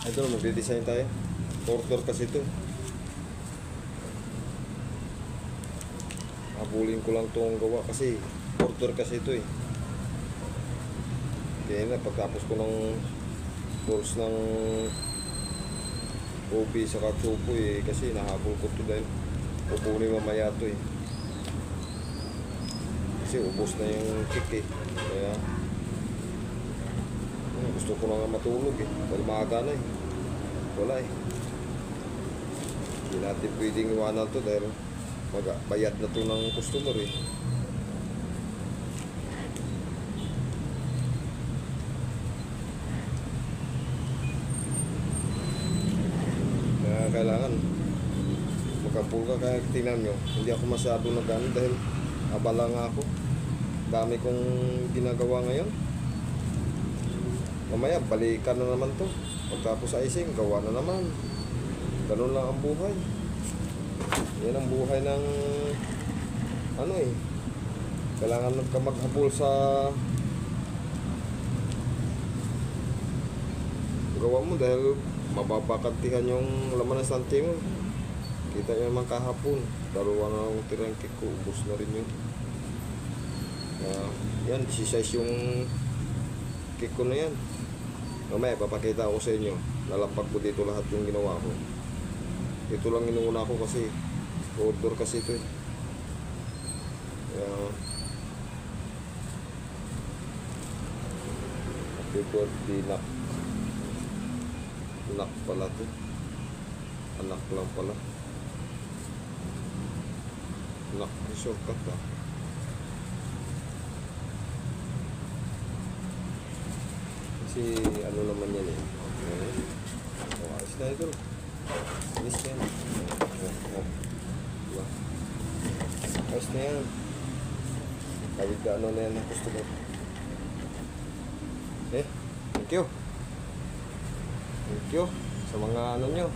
Idol, magde-design tayo. Order kasi ito. Habulin ko lang itong gawa kasi order kasi ito eh. Kaya na, pagtapos ko ng course ng OB sa Katsupo eh, kasi nahabol ko ito dahil pupunin mamaya ito eh. Kasi ubos na yung kick eh. Kaya gusto ko na nga matulog eh. Dahil maaga na eh. Wala eh. Hindi natin pwedeng iwanan ito dahil bayad na ito ng customer eh. Kaya kailangan magkapul ka. Kaya tingnan nyo, hindi ako masyado nagano dahil abala nga ako. Dami kong ginagawa ngayon. Mamaya balikan na naman to. Pagtapos icing, gawa na naman. Ganun lang ang buhay. Yan ang buhay ng ano eh. Kailangan ka maghabol sa gawa mo dahil mababakantihan yung laman ng sante mo. Kita nyo naman kahapon, dalawa na ang tirang cake ko, ubos na rin yun. Yan, sisize yung cake ko na yan. Mamaya, papakita ko sa inyo. Nalampag ko dito lahat yung ginawa ko. Ito lang inuuna ko kasi order kasi ito eh. Happy birthday, Nak. Nak pala to. Anak lang pala. Nak, shortcut ah. Kasi ano naman yan eh. Okay. Ayos na ito. Ayos na yan. Diba? Ayos na yan. Kahit ano na yan ang gusto mo. Thank you. Thank you sa mga ano nyo.